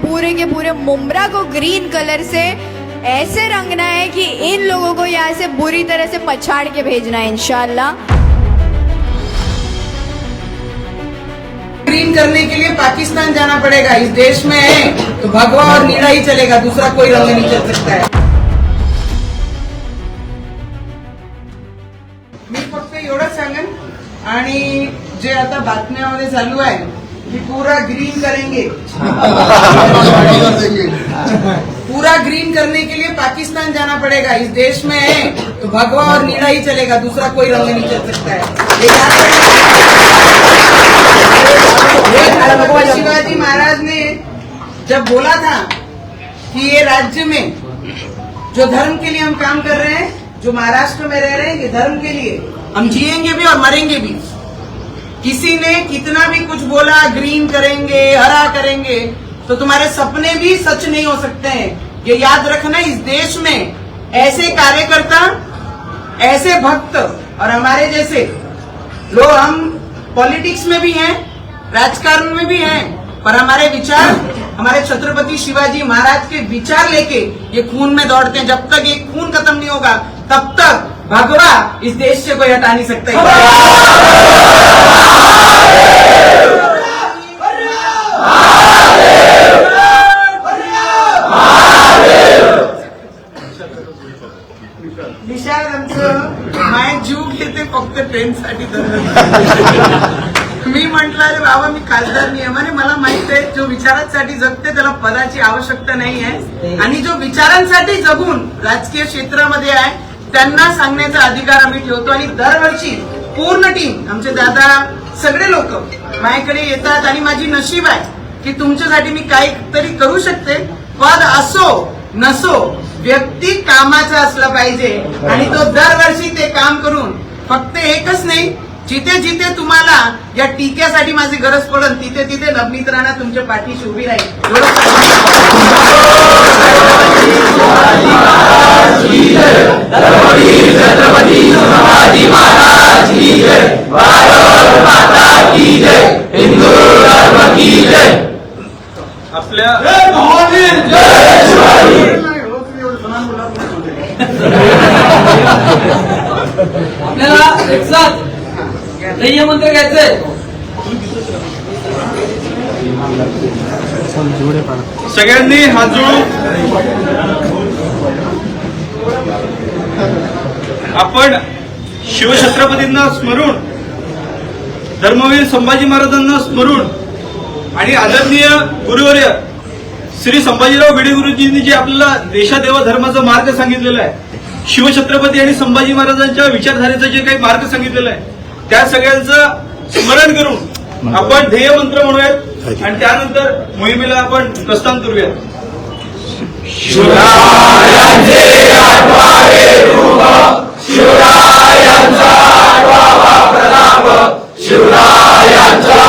पूरे के पूरे मुंब्रा को ग्रीन कलर से ऐसे रंगना है कि इन लोगों को यहाँ से बुरी तरह से पछाड़ के भेजना है इंशाल्लाह। ग्रीन करने के लिए पाकिस्तान जाना पड़ेगा। इस देश में है तो भगवा और नीला ही चलेगा, दूसरा कोई रंग नहीं चल सकता है। मी फक्त एवढंच सांगेन, आणि जे आता बातम्यामध्ये चालू आहे की पूरा ग्रीन करेंगे, पूरा ग्रीन करने के लिए पाकिस्तान जाना पड़ेगा। इस देश में है तो भगवा और नीला ही चलेगा, दूसरा कोई रंग नहीं चल सकता है। ये शिवाजी महाराज ने जब बोला था कि ये राज्य में जो धर्म के लिए हम काम कर रहे हैं, जो महाराष्ट्र में रह रहे हैं, ये धर्म के लिए हम जिएंगे भी और मरेंगे भी। किसी ने कितना भी कुछ बोला, ग्रीन करेंगे, हरा करेंगे, तो तुम्हारे सपने भी सच नहीं हो सकते हैं। ये याद रखना, इस देश में ऐसे कार्यकर्ता, ऐसे भक्त और हमारे जैसे लोग, हम पॉलिटिक्स में भी हैं, राजकारण में भी हैं, पर हमारे विचार, हमारे छत्रपति शिवाजी महाराज के विचार लेके ये खून में दौड़ते हैं। जब तक ये खून खत्म नहीं होगा तब तक भगवा इस देश से कोई हटा नहीं सकता। निशाद आमचं माय जीव घेते फक्त ट्रेनसाठी. मी म्हटलं अरे बाबा मी खासदार नाही आहे म्हणे, मला माहित आहे जो विचारांसाठी जगते त्याला पदाची आवश्यकता नाही आहे, आणि जो विचारांसाठी जगून राजकीय क्षेत्रामध्ये आहे त्यांना सांगण्याचा अधिकार आम्ही ठेवतो. आणि दरवर्षी पूर्ण टीम, आमचे दादा, सगळे लोक माझ्याकडे येतात, आणि माझी नशीब आहे की तुमच्यासाठी मी काहीतरी करू शकते. पद असो नसो, व्यक्ती कामाचा असला पाहिजे, आणि तो दरवर्षी ते काम करून फक्त एकच नाही, जिथे जिथे तुम्हाला या टीक्यासाठी माझी गरज पडेल तिथे तिथे नवनीत राणा तुमच्या पाठीशी उभी राहील. आपल्या आपल्याला एक साथ ध्येय मंत्र घ्यायचंय. सगळ्यांनी हात जोडून आपण शिवछत्रपतींना स्मरून, धर्मवीर संभाजी महाराजांना स्मरून, आणि आदरणीय गुरुवर्य श्री संभाजीराव भिडे गुरुजींनी जे आपल्याला देशादेवा धर्माचा मार्ग सांगितलेला आहे, शिवछत्रपती आणि संभाजी महाराजांच्या विचारधारेचा जे काही मार्ग सांगितलेला आहे, त्या सगळ्यांचं स्मरण करून आपण ध्येय मंत्र म्हणूयात आणि त्यानंतर मोहिमेला आपण प्रस्थान करूयात. शिवरायांचे आठवावे रूप, शिवरायांचा आठवावा प्रताप, शिवरायांचा